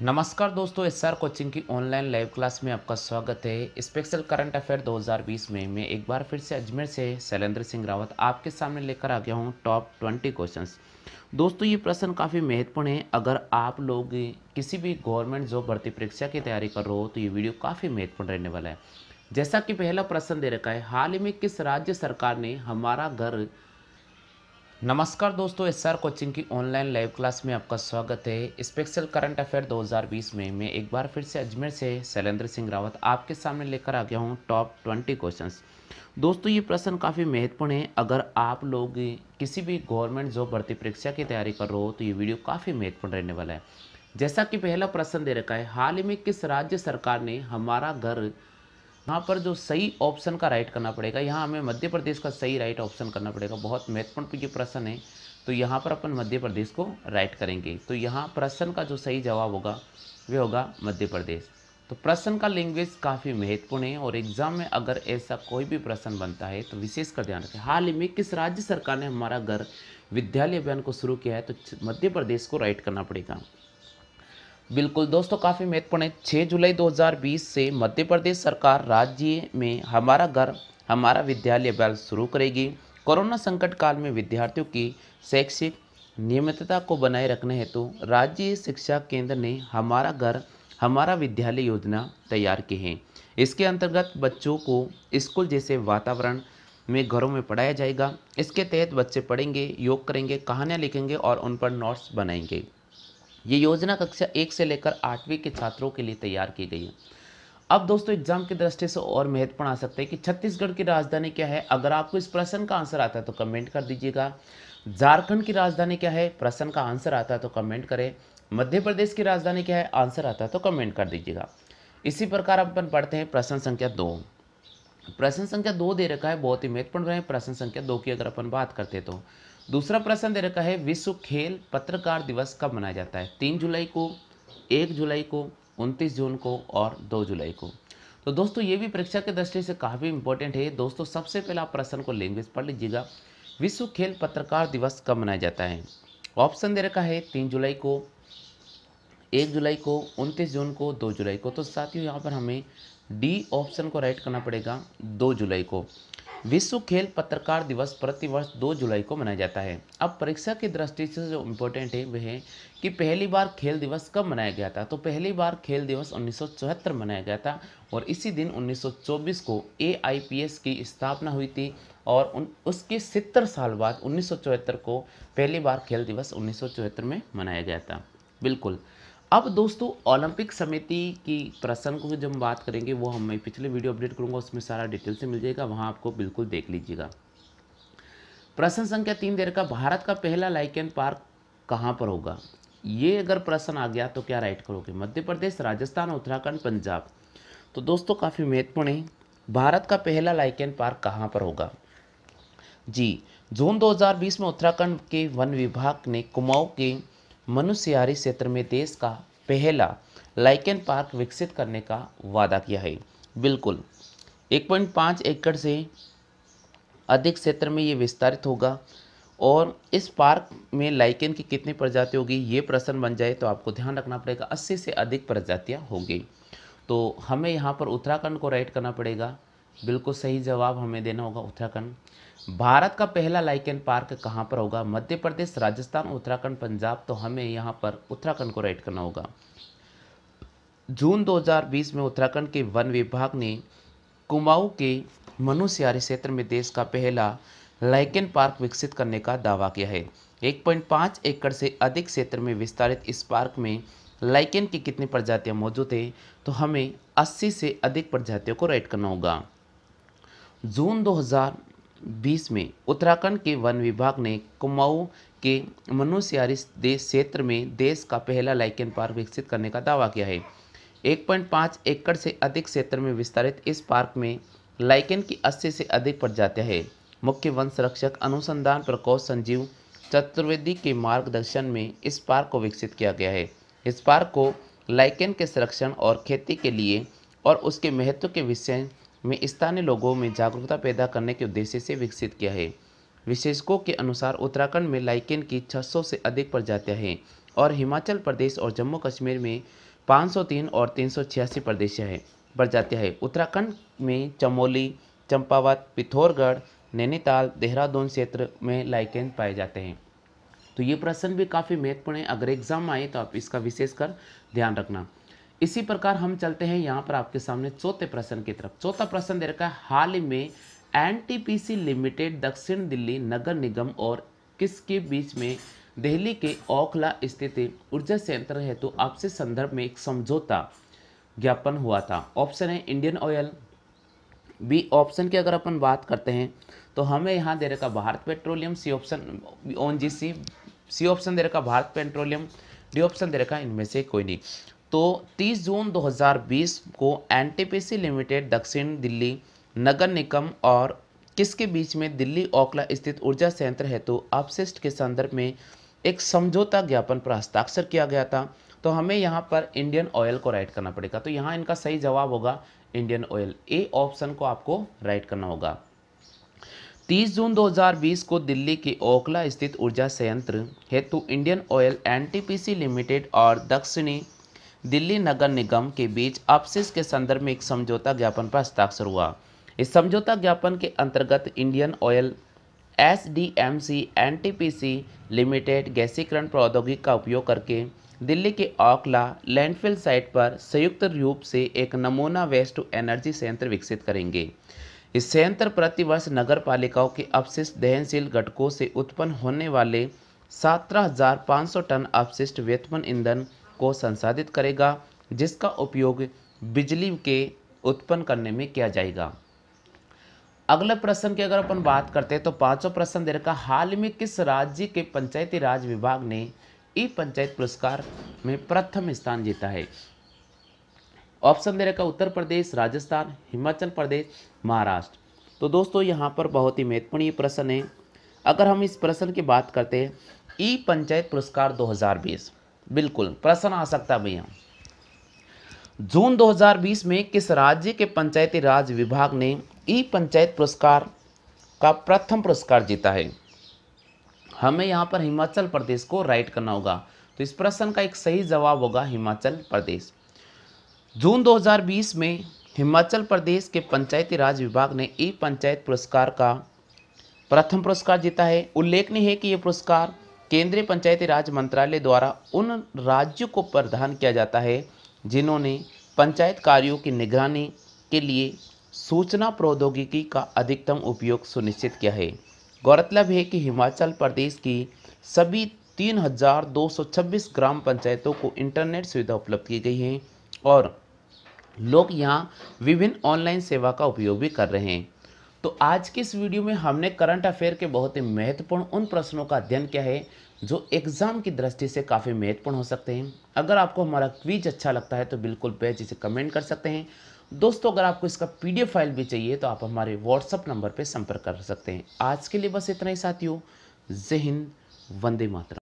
नमस्कार दोस्तों, SR coaching की ऑनलाइन लाइव क्लास में आपका स्वागत है। स्पेशल करंट अफेयर 2020 में मैं एक बार फिर से अजमेर से शैलेंद्र सिंह रावत आपके सामने लेकर आ गया हूं टॉप 20 क्वेश्चंस। दोस्तों, ये प्रश्न काफ़ी महत्वपूर्ण है। अगर आप लोग किसी भी गवर्नमेंट जॉब भर्ती परीक्षा की तैयारी कर रहे हो तो ये वीडियो काफ़ी महत्वपूर्ण रहने वाला है। जैसा कि पहला प्रश्न दे रखा है, हाल ही में किस राज्य सरकार ने हमारा घर। नमस्कार दोस्तों, एसआर कोचिंग की ऑनलाइन लाइव क्लास में आपका स्वागत है। स्पेशल करंट अफेयर 2020 में मैं एक बार फिर से अजमेर से शैलेंद्र सिंह रावत आपके सामने लेकर आ गया हूं टॉप 20 क्वेश्चंस। दोस्तों, ये प्रश्न काफ़ी महत्वपूर्ण है। अगर आप लोग किसी भी गवर्नमेंट जॉब भर्ती परीक्षा की तैयारी कर रहे हो तो ये वीडियो काफ़ी महत्वपूर्ण रहने वाला है। जैसा कि पहला प्रश्न दे रखा है, हाल ही में किस राज्य सरकार ने हमारा घर। यहाँ पर जो सही ऑप्शन का राइट करना पड़ेगा, यहाँ हमें मध्य प्रदेश का सही राइट ऑप्शन करना पड़ेगा। बहुत महत्वपूर्ण ये प्रश्न है, तो यहाँ पर अपन मध्य प्रदेश को राइट करेंगे। तो यहाँ प्रश्न का जो सही जवाब होगा वह होगा मध्य प्रदेश। तो प्रश्न का लैंग्वेज काफ़ी महत्वपूर्ण है और एग्जाम में अगर ऐसा कोई भी प्रश्न बनता है तो विशेष कर ध्यान रखें। हाल ही में किस राज्य सरकार ने हमारा घर विद्यालय अभियान को शुरू किया है, तो मध्य प्रदेश को राइट करना पड़ेगा। बिल्कुल दोस्तों, काफ़ी महत्वपूर्ण है। 6 जुलाई 2020 से मध्य प्रदेश सरकार राज्य में हमारा घर हमारा विद्यालय अभियान शुरू करेगी। कोरोना संकट काल में विद्यार्थियों की शैक्षिक नियमितता को बनाए रखने हेतु राज्य शिक्षा केंद्र ने हमारा घर हमारा विद्यालय योजना तैयार की है। इसके अंतर्गत बच्चों को स्कूल जैसे वातावरण में घरों में पढ़ाया जाएगा। इसके तहत बच्चे पढ़ेंगे, योग करेंगे, कहानियाँ लिखेंगे और उन पर नोट्स बनाएंगे। ये योजना कक्षा 1 से लेकर 8वीं के छात्रों के लिए तैयार की गई है। अब दोस्तों, एग्जाम की दृष्टि से और महत्वपूर्ण आ सकता है कि छत्तीसगढ़ की राजधानी क्या है। अगर आपको इस प्रश्न का आंसर आता है तो कमेंट कर दीजिएगा। झारखंड की राजधानी क्या है, प्रश्न का आंसर आता है तो कमेंट करें। मध्य प्रदेश की राजधानी क्या है, आंसर आता है तो कमेंट कर दीजिएगा। इसी प्रकार अपन पढ़ते हैं प्रश्न संख्या 2। प्रश्न संख्या 2 दे रखा है, बहुत ही महत्वपूर्ण है। प्रश्न संख्या 2 की अगर अपन बात करते तो दूसरा प्रश्न दे रखा है, विश्व खेल पत्रकार दिवस कब मनाया जाता है। 3 जुलाई को, 1 जुलाई को, 29 जून को और 2 जुलाई को। तो दोस्तों, ये भी परीक्षा की दृष्टि से काफ़ी इंपॉर्टेंट है। दोस्तों, सबसे पहला प्रश्न को लैंग्वेज पढ़ लीजिएगा। विश्व खेल पत्रकार दिवस कब मनाया जाता है। ऑप्शन दे रखा है 3 जुलाई को, 1 जुलाई को, 29 जून को, 2 जुलाई को। तो साथियों, यहाँ पर हमें डी ऑप्शन को राइट करना पड़ेगा, 2 जुलाई को। विश्व खेल पत्रकार दिवस प्रतिवर्ष 2 जुलाई को मनाया जाता है। अब परीक्षा की दृष्टि से जो इम्पोर्टेंट है वह है कि पहली बार खेल दिवस कब मनाया गया था। तो पहली बार खेल दिवस 1974 मनाया गया था और इसी दिन 1924 को AIPS की स्थापना हुई थी और उसके 70 साल बाद 1974 को पहली बार खेल दिवस 1974 में मनाया गया था। बिल्कुल। अब दोस्तों, ओलंपिक समिति की प्रश्न को जब हम बात करेंगे वो मैं पिछले वीडियो अपडेट करूंगा, उसमें सारा डिटेल से मिल जाएगा, वहां आपको बिल्कुल देख लीजिएगा। प्रश्न संख्या 3 दे रखा, भारत का पहला लाइकेन पार्क कहाँ पर होगा। ये अगर प्रश्न आ गया तो क्या राइट करोगे, मध्य प्रदेश, राजस्थान, उत्तराखंड, पंजाब। तो दोस्तों, काफ़ी महत्वपूर्ण है। भारत का पहला लाइकेन पार्क कहाँ पर होगा जी। जून 2020 में उत्तराखंड के वन विभाग ने कुमाऊं के मनुष्यहारी क्षेत्र में देश का पहला लाइकेन पार्क विकसित करने का वादा किया है। बिल्कुल, 1.5 एकड़ से अधिक क्षेत्र में ये विस्तारित होगा और इस पार्क में लाइकेन की कितनी प्रजाति होगी, ये प्रश्न बन जाए तो आपको ध्यान रखना पड़ेगा 80 से अधिक प्रजातियाँ होंगी। तो हमें यहाँ पर उत्तराखंड को राइट करना पड़ेगा। बिल्कुल सही जवाब हमें देना होगा उत्तराखंड। भारत का पहला लाइकेन पार्क कहाँ पर होगा, मध्य प्रदेश, राजस्थान, उत्तराखंड, पंजाब। तो हमें यहाँ पर उत्तराखंड को राइट करना होगा। जून 2020 में उत्तराखंड के वन विभाग ने कुमाऊं के मनुष्यहारी क्षेत्र में देश का पहला लाइकेन पार्क विकसित करने का दावा किया है। 1.5 एकड़ से अधिक क्षेत्र में विस्तारित इस पार्क में लाइकेन की कितनी प्रजातियां मौजूद है, तो हमें 80 से अधिक प्रजातियों को राइट करना होगा। जून 2020 में उत्तराखंड के वन विभाग ने कुमाऊं के मनुष्यहारी देश क्षेत्र में देश का पहला लाइकेन पार्क विकसित करने का दावा किया है। 1.5 एकड़ से अधिक क्षेत्र में विस्तारित इस पार्क में लाइकेन की 80 से अधिक प्रजातियां हैं। मुख्य वन संरक्षक अनुसंधान प्रकोष्ठ संजीव चतुर्वेदी के मार्गदर्शन में इस पार्क को विकसित किया गया है। इस पार्क को लाइकेन के संरक्षण और खेती के लिए और उसके महत्व के विषय में स्थानीय लोगों में जागरूकता पैदा करने के उद्देश्य से विकसित किया है। विशेषज्ञों के अनुसार उत्तराखंड में लाइकेन की 600 से अधिक प्रजातियां हैं और हिमाचल प्रदेश और जम्मू कश्मीर में 503 और 386 प्रजातियाँ हैं। उत्तराखंड में चमोली, चंपावत, पिथौरागढ़, नैनीताल, देहरादून क्षेत्र में लाइकेन पाए जाते हैं। तो ये प्रश्न भी काफ़ी महत्वपूर्ण है, अगर एग्जाम आए तो आप इसका विशेषकर ध्यान रखना। इसी प्रकार हम चलते हैं यहाँ पर आपके सामने चौथे प्रश्न की तरफ। चौथा प्रश्न दे रखा है, हाल ही में एनटीपीसी लिमिटेड दक्षिण दिल्ली नगर निगम और किसके बीच में दिल्ली के ओखला स्थित ऊर्जा संयंत्र हेतु आपसी संदर्भ में एक समझौता ज्ञापन हुआ था? ऑप्शन है इंडियन ऑयल। बी ऑप्शन की अगर अपन बात करते हैं तो हमें यहाँ दे रखा Bharat petroleum. C option ONGC. C option दे रखा भारत पेट्रोलियम। डी ऑप्शन दे रखा इनमें से कोई नहीं। तो 30 जून 2020 को एनटीपीसी लिमिटेड दक्षिण दिल्ली नगर निगम और किसके बीच में दिल्ली ओखला स्थित ऊर्जा संयंत्र हेतु अपशिष्ट के संदर्भ में एक समझौता ज्ञापन पर हस्ताक्षर किया गया था? तो हमें यहाँ पर इंडियन ऑयल को राइट करना पड़ेगा। तो यहाँ इनका सही जवाब होगा इंडियन ऑयल। ए ऑप्शन को आपको राइट करना होगा। 30 जून 2020 को दिल्ली के ओखला स्थित ऊर्जा संयंत्र हेतु इंडियन ऑयल, एनटीपीसी लिमिटेड और दक्षिणी दिल्ली नगर निगम के बीच अपशिष्ट के संदर्भ में एक समझौता ज्ञापन पर हस्ताक्षर हुआ। इस समझौता ज्ञापन के अंतर्गत Indian oil, SDMC, NTPC limited गैसीकरण प्रौद्योगिकी का उपयोग करके दिल्ली के ओखला लैंडफिल साइट पर संयुक्त रूप से एक नमूना वेस्ट टू एनर्जी संयंत्र विकसित करेंगे। इस संयंत्र प्रतिवर्ष नगर पालिकाओं के अपशिष्ट दहनशील घटकों से उत्पन्न होने वाले 17,500 टन अपशिष्ट व्युत्पन्न ईंधन को संसाधित करेगा, जिसका उपयोग बिजली के उत्पन्न करने में किया जाएगा। अगले प्रश्न की अगर अपन बात करते हैं तो पांचवा प्रश्न दे रखा, हाल में किस राज्य के पंचायती राज विभाग ने ई पंचायत पुरस्कार में प्रथम स्थान जीता है? ऑप्शन दे रखा उत्तर प्रदेश, राजस्थान, हिमाचल प्रदेश, महाराष्ट्र। तो दोस्तों यहाँ पर बहुत ही महत्वपूर्ण ये प्रश्न है। अगर हम इस प्रश्न की बात करते हैं, ई पंचायत पुरस्कार 2020, बिल्कुल प्रश्न आ सकता है भैया। जून 2020 में किस राज्य के पंचायती राज विभाग ने ई पंचायत पुरस्कार का प्रथम पुरस्कार जीता है? हमें यहाँ पर हिमाचल प्रदेश को राइट करना होगा। तो इस प्रश्न का एक सही जवाब होगा हिमाचल प्रदेश। जून 2020 में हिमाचल प्रदेश के पंचायती राज विभाग ने ई पंचायत पुरस्कार का प्रथम पुरस्कार जीता है। उल्लेखनीय है कि यह पुरस्कार केंद्रीय पंचायती राज मंत्रालय द्वारा उन राज्यों को प्रदान किया जाता है जिन्होंने पंचायत कार्यों की निगरानी के लिए सूचना प्रौद्योगिकी का अधिकतम उपयोग सुनिश्चित किया है। गौरतलब है कि हिमाचल प्रदेश की सभी 3,226 ग्राम पंचायतों को इंटरनेट सुविधा उपलब्ध की गई है और लोग यहां विभिन्न ऑनलाइन सेवा का उपयोग भी कर रहे हैं। तो आज की इस वीडियो में हमने करंट अफेयर के बहुत ही महत्वपूर्ण उन प्रश्नों का अध्ययन किया है जो एग्जाम की दृष्टि से काफ़ी महत्वपूर्ण हो सकते हैं। अगर आपको हमारा क्विज अच्छा लगता है तो बिल्कुल बेझिझक इसे कमेंट कर सकते हैं। दोस्तों अगर आपको इसका पीडीएफ फाइल भी चाहिए तो आप हमारे व्हाट्सएप नंबर पर संपर्क कर सकते हैं। आज के लिए बस इतना ही साथियों। जय हिंद, वंदे मातरम।